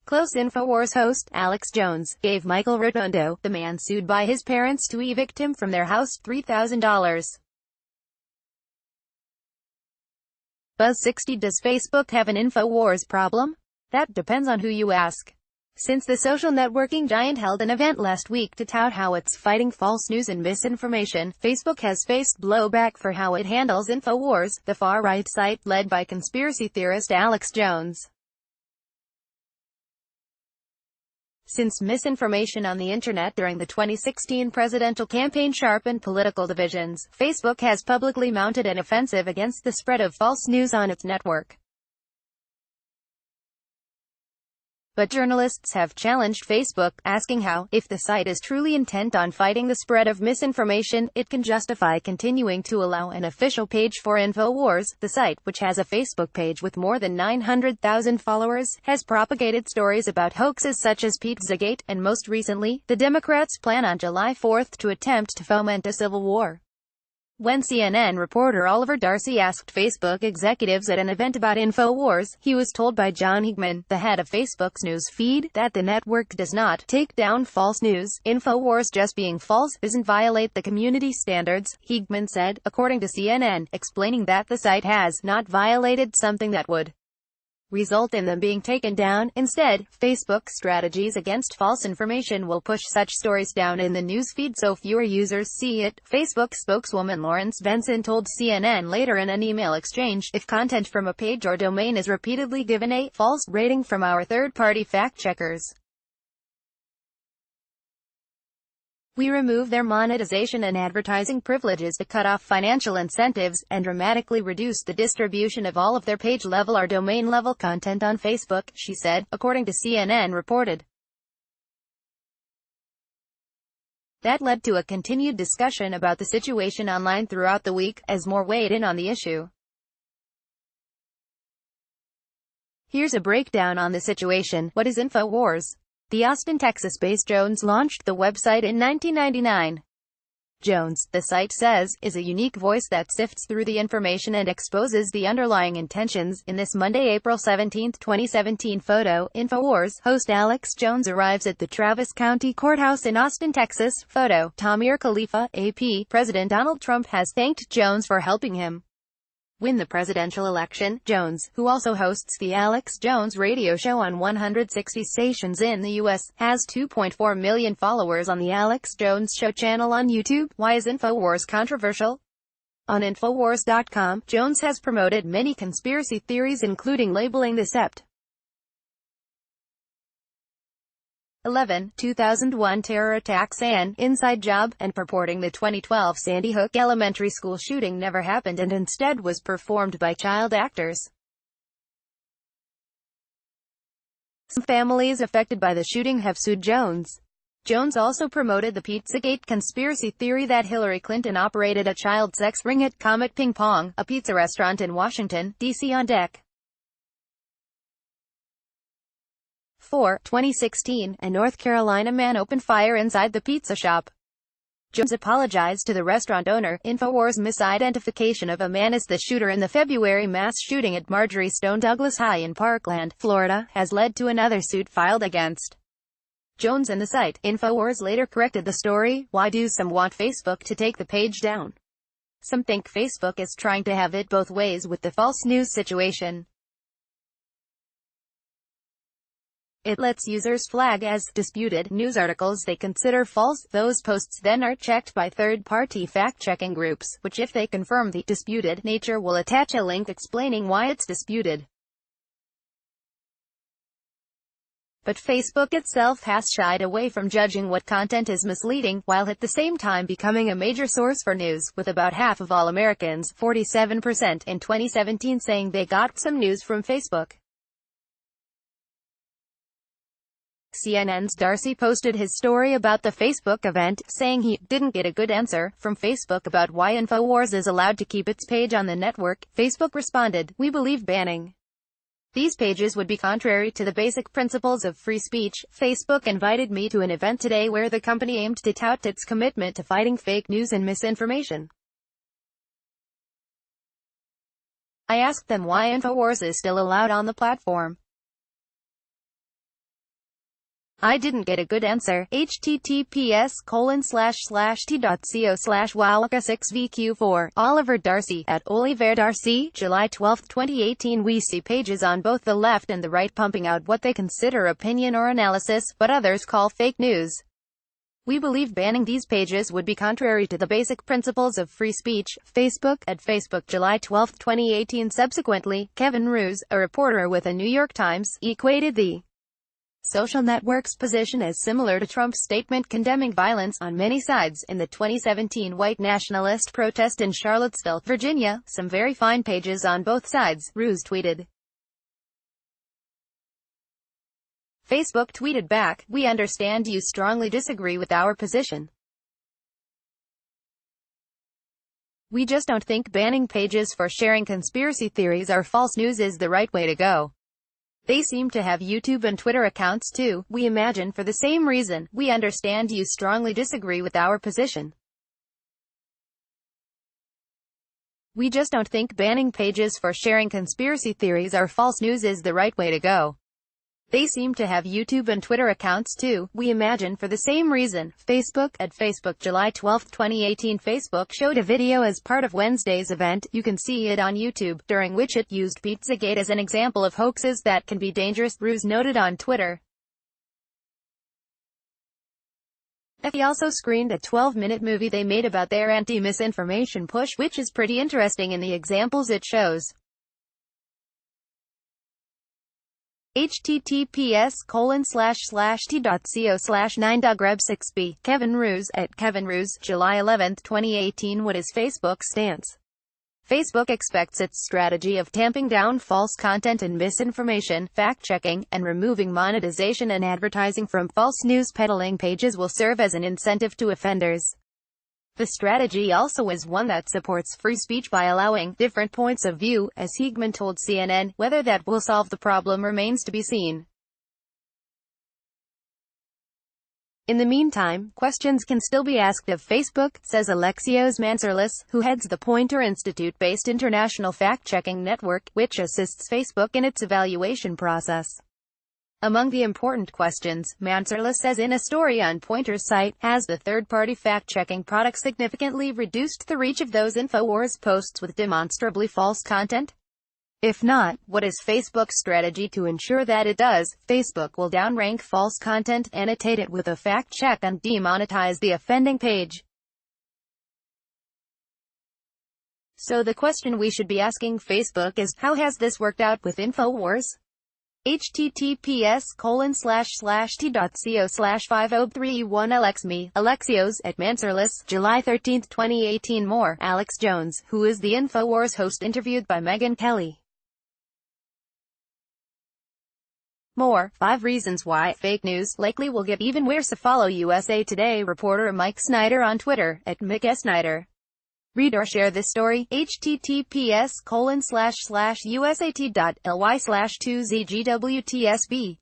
Close Infowars host, Alex Jones, gave Michael Rotundo, the man sued by his parents to evict him from their house, $3,000. Buzz60. Does Facebook have an Infowars problem? That depends on who you ask. Since the social networking giant held an event last week to tout how it's fighting false news and misinformation, Facebook has faced blowback for how it handles Infowars, the far-right site led by conspiracy theorist Alex Jones. Since misinformation on the internet during the 2016 presidential campaign sharpened political divisions, Facebook has publicly mounted an offensive against the spread of false news on its network. But journalists have challenged Facebook, asking how, if the site is truly intent on fighting the spread of misinformation, it can justify continuing to allow an official page for Infowars. The site, which has a Facebook page with more than 900,000 followers, has propagated stories about hoaxes such as Pizzagate, and most recently, the Democrats' plan on July 4 to attempt to foment a civil war. When CNN reporter Oliver Darcy asked Facebook executives at an event about Infowars, he was told by John Hickman, the head of Facebook's news feed, that the network does not take down false news. Infowars just being false doesn't violate the community standards, Hickman said, according to CNN, explaining that the site has not violated something that would result in them being taken down. Instead, Facebook's strategies against false information will push such stories down in the newsfeed so fewer users see it. Facebook spokeswoman Lawrence Benson told CNN later in an email exchange, if content from a page or domain is repeatedly given a false rating from our third-party fact-checkers, we remove their monetization and advertising privileges to cut off financial incentives, and dramatically reduce the distribution of all of their page-level or domain-level content on Facebook, she said, according to CNN reported. That led to a continued discussion about the situation online throughout the week, as more weighed in on the issue. Here's a breakdown on the situation. What is Infowars? The Austin, Texas-based Jones launched the website in 1999. Jones, the site says, is a unique voice that sifts through the information and exposes the underlying intentions. In this Monday, April 17, 2017 photo, Infowars host Alex Jones arrives at the Travis County Courthouse in Austin, Texas. Photo, Tamir Khalifa, AP. President Donald Trump has thanked Jones for helping him win the presidential election. Jones, who also hosts the Alex Jones radio show on 160 stations in the U.S., has 2.4 million followers on the Alex Jones Show channel on YouTube. Why is Infowars controversial? On Infowars.com, Jones has promoted many conspiracy theories, including labeling the Sept. 11, 2001 terror attacks an inside job, and purporting the 2012 Sandy Hook elementary school shooting never happened and instead was performed by child actors. Some families affected by the shooting have sued Jones. Jones also promoted the Pizzagate conspiracy theory that Hillary Clinton operated a child sex ring at Comet Ping Pong, a pizza restaurant in Washington, D.C. on deck. 2016, a North Carolina man opened fire inside the pizza shop. Jones apologized to the restaurant owner. Infowars' misidentification of a man as the shooter in the February mass shooting at Marjorie Stone Douglas High in Parkland, Florida, has led to another suit filed against Jones and the site. Infowars later corrected the story. Why do some want Facebook to take the page down? Some think Facebook is trying to have it both ways with the false news situation. It lets users flag as disputed news articles they consider false. Those posts then are checked by third-party fact-checking groups, which, if they confirm the disputed nature, will attach a link explaining why it's disputed. But Facebook itself has shied away from judging what content is misleading, while at the same time becoming a major source for news, with about half of all Americans, 47%, in 2017 saying they got some news from Facebook. CNN's Darcy posted his story about the Facebook event, saying he didn't get a good answer from Facebook about why Infowars is allowed to keep its page on the network. Facebook responded, "We believe banning these pages would be contrary to the basic principles of free speech. Facebook invited me to an event today where the company aimed to tout its commitment to fighting fake news and misinformation. I asked them why Infowars is still allowed on the platform. I didn't get a good answer. https://t.co/wowaka6vq4. Oliver Darcy, at Oliver Darcy, July 12, 2018. We see pages on both the left and the right pumping out what they consider opinion or analysis, but others call fake news. We believe banning these pages would be contrary to the basic principles of free speech. Facebook, at Facebook, July 12, 2018. Subsequently, Kevin Roose, a reporter with the New York Times, equated the social network's position as similar to Trump's statement condemning violence on many sides in the 2017 white nationalist protest in Charlottesville, Virginia. Some very fine pages on both sides, Roose tweeted. Facebook tweeted back, "We understand you strongly disagree with our position. We just don't think banning pages for sharing conspiracy theories or false news is the right way to go. They seem to have YouTube and Twitter accounts too, we imagine for the same reason. We understand you strongly disagree with our position. We just don't think banning pages for sharing conspiracy theories or false news is the right way to go. They seem to have YouTube and Twitter accounts too, we imagine for the same reason." Facebook, at Facebook, July 12, 2018. Facebook showed a video as part of Wednesday's event, you can see it on YouTube, during which it used Pizzagate as an example of hoaxes that can be dangerous, Roose noted on Twitter. He also screened a 12-minute movie they made about their anti-misinformation push, which is pretty interesting in the examples it shows. https://t.co/9dogreb6b. Kevin Roose, at Kevin Roose, July 11, 2018. What is Facebook's stance? Facebook expects its strategy of tamping down false content and misinformation, fact-checking, and removing monetization and advertising from false news peddling pages will serve as an incentive to offenders. The strategy also is one that supports free speech by allowing different points of view, as Heegman told CNN. Whether that will solve the problem remains to be seen. In the meantime, questions can still be asked of Facebook, says Alexios Mantzoulis, who heads the Pointer Institute-based international fact-checking network, which assists Facebook in its evaluation process. Among the important questions, Mantzoulis says in a story on Pointer's site, has the third-party fact-checking product significantly reduced the reach of those Infowars posts with demonstrably false content? If not, what is Facebook's strategy to ensure that it does? Facebook will downrank false content, annotate it with a fact check, and demonetize the offending page. So the question we should be asking Facebook is, how has this worked out with Infowars? https://t.co/5031 Alexios, at Mantzoulis, July 13, 2018. More, Alex Jones, who is the Infowars host, interviewed by Megyn Kelly. More, 5 reasons why fake news likely will get even worse. Follow USA Today reporter Mike Snyder on Twitter, at McSnyder. Read or share this story, https://usat.ly/2zgwtsb.